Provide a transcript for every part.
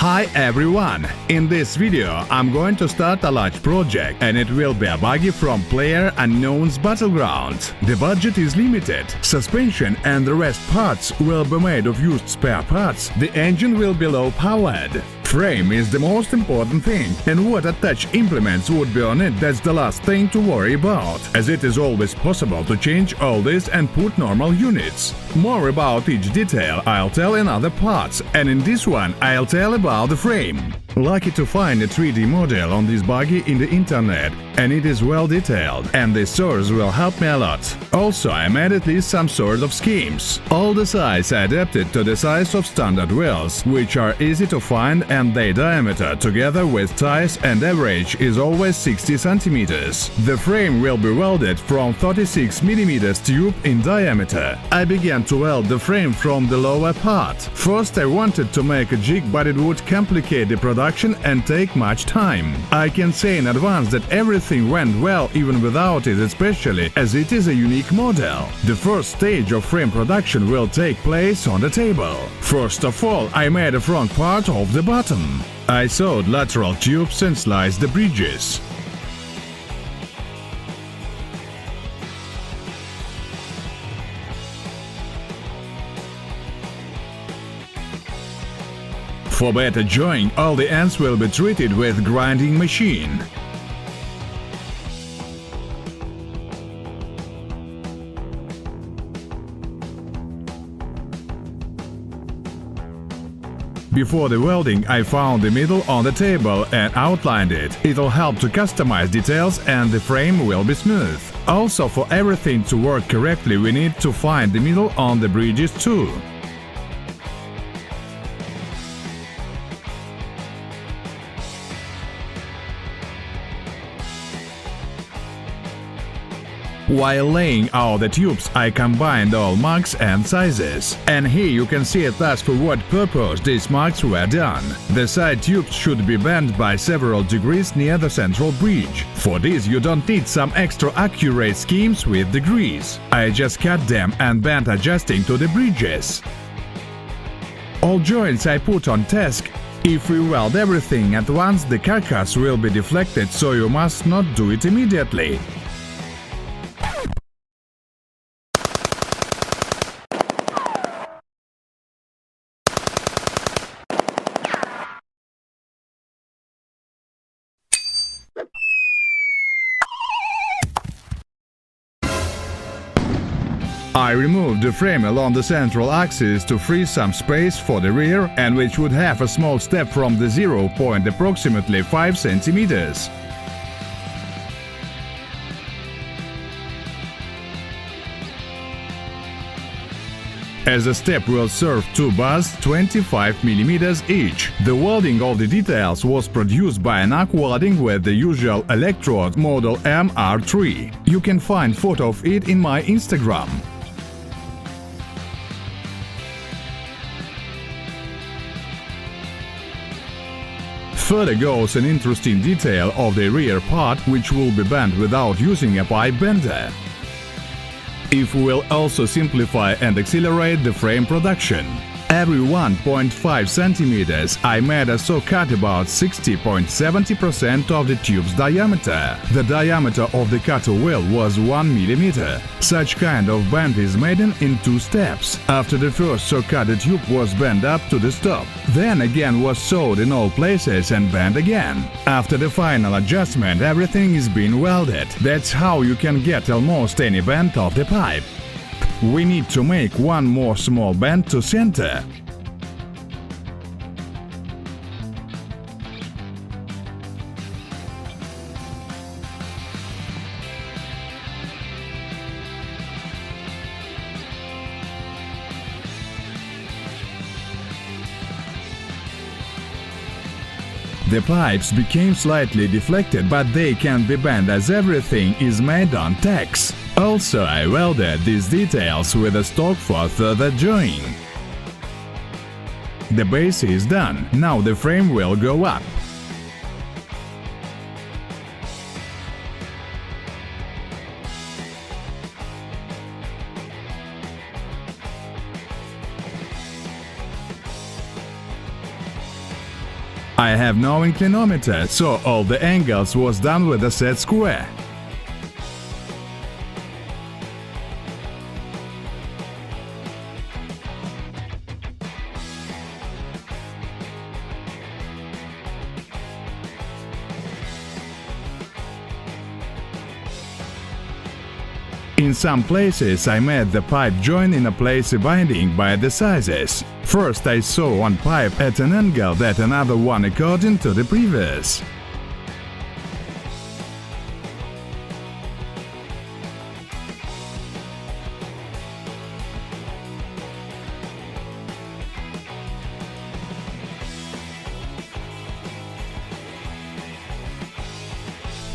Hi everyone! In this video I'm going to start a large project and it will be a buggy from Player Unknown's Battleground. The budget is limited, suspension and the rest parts will be made of used spare parts, the engine will be low powered. Frame is the most important thing, and what attached implements would be on it, that's the last thing to worry about, as it is always possible to change all this and put normal units. More about each detail I'll tell in other parts, and in this one I'll tell about the frame. Lucky to find a 3D model on this buggy in the internet, and it is well detailed, and this source will help me a lot. Also, I made at least some sort of schemes. All the sides are adapted to the size of standard wheels, which are easy to find, and their diameter together with tires and average is always 60 centimeters. The frame will be welded from 36 mm tube in diameter. I began to weld the frame from the lower part. First I wanted to make a jig, but it would complicate the production and take much time. I can say in advance that everything went well even without it, especially as it is a unique model. The first stage of frame production will take place on the table. First of all, I made a front part of the bottom. I sewed lateral tubes and sliced the bridges. For better joining, all the ends will be treated with grinding machine. Before the welding, I found the middle on the table and outlined it. It'll help to customize details and the frame will be smooth. Also, for everything to work correctly, we need to find the middle on the bridges too. While laying out the tubes, I combined all marks and sizes. And here you can see at last for what purpose these marks were done. The side tubes should be bent by several degrees near the central bridge. For this you don't need some extra accurate schemes with degrees. I just cut them and bent adjusting to the bridges. All joints I put on task. If we weld everything at once, the carcass will be deflected, so you must not do it immediately. I removed the frame along the central axis to free some space for the rear, and which would have a small step from the 0 point, approximately 5 centimeters. As the step will serve two bars 25 mm each. The welding of the details was produced by an arc welding with the usual electrode model MR3. You can find photo of it in my Instagram. Further goes an interesting detail of the rear part, which will be bent without using a pipe bender. It will also simplify and accelerate the frame production. Every 1.5 centimeters I made a saw cut about 60.70% of the tube's diameter. The diameter of the cutter wheel was 1 mm. Such kind of bend is made in two steps. After the first saw cut, the tube was bent up to the stop. Then again was sewed in all places and bent again. After the final adjustment, everything is being welded. That's how you can get almost any bend of the pipe. We need to make one more small bend to center. The pipes became slightly deflected, but they can be bent as everything is made on tacks. Also, I welded these details with a stock for further joining. The base is done, now the frame will go up. I have no inclinometer, so all the angles was done with a set square. In some places I made the pipe join in a place binding by the sizes. First I saw one pipe at an angle that another one according to the previous.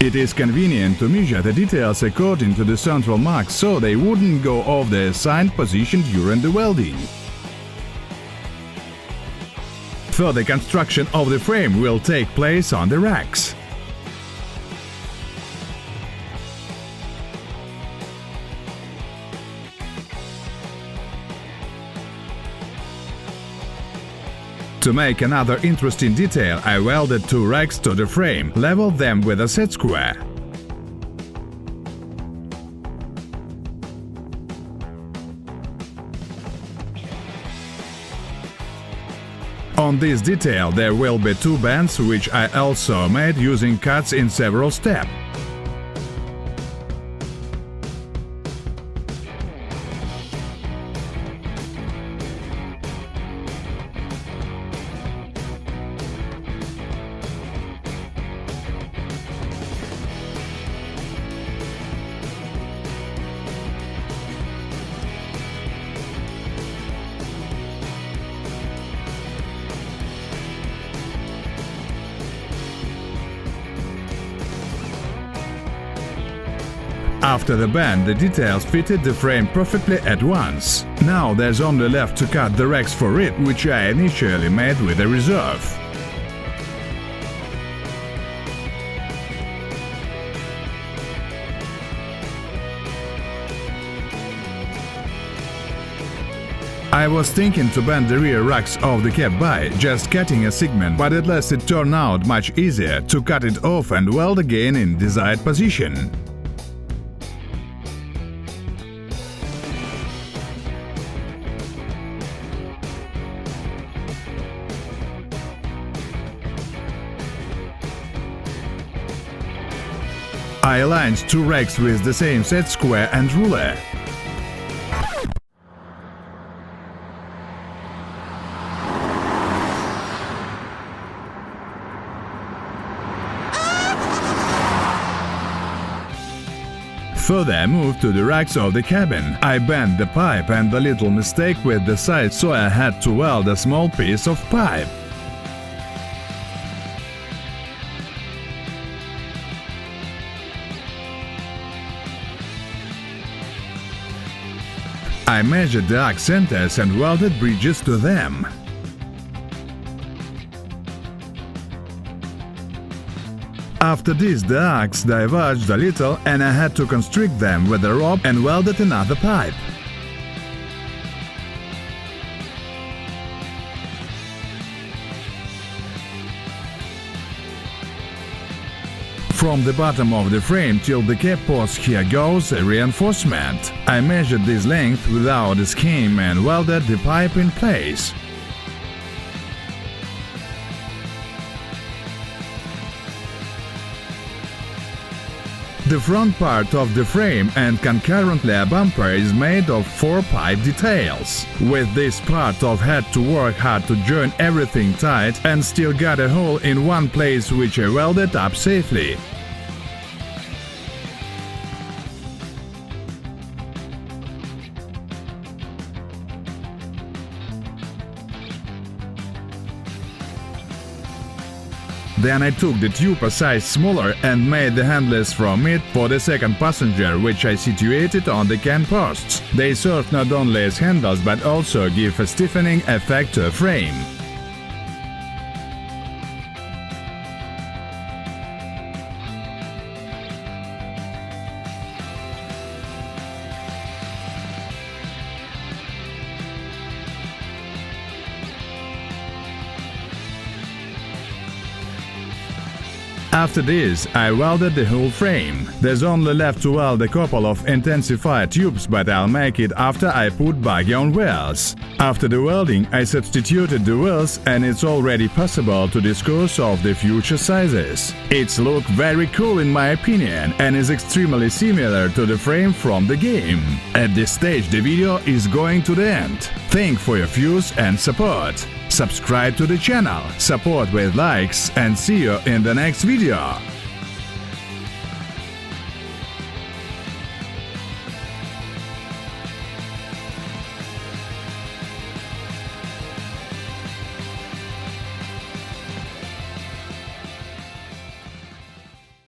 It is convenient to measure the details according to the central mark so they wouldn't go off the assigned position during the welding. Further construction of the frame will take place on the racks. To make another interesting detail, I welded 2 racks to the frame, leveled them with a set square. On this detail there will be 2 bands, which I also made using cuts in several steps. After the band, the details fitted the frame perfectly at once. Now there's only left to cut the racks for it, which I initially made with a reserve. I was thinking to bend the rear racks of the cab by just cutting a segment, but at last it turned out much easier to cut it off and weld again in desired position. I aligned 2 racks with the same set square and ruler. Further I moved to the racks of the cabin. I bent the pipe and a little mistake with the size, so I had to weld a small piece of pipe. I measured the arc centers and welded bridges to them. After this, the arcs diverged a little and I had to constrict them with a rope and welded another pipe. From the bottom of the frame till the cap post here goes a reinforcement. I measured this length without a scheme and welded the pipe in place. The front part of the frame and concurrently a bumper is made of 4 pipe details. With this part I had to work hard to join everything tight and still got a hole in one place which I welded up safely. Then I took the tube a size smaller and made the handles from it for the second passenger, which I situated on the can posts. They serve not only as handles but also give a stiffening effect to a frame. After this, I welded the whole frame. There's only left to weld a couple of intensifier tubes, but I'll make it after I put buggy on wheels. After the welding, I substituted the wheels and it's already possible to discuss of the future sizes. It's look very cool in my opinion and is extremely similar to the frame from the game. At this stage the video is going to the end. Thank for your views and support. Subscribe to the channel, support with likes and see you in the next video.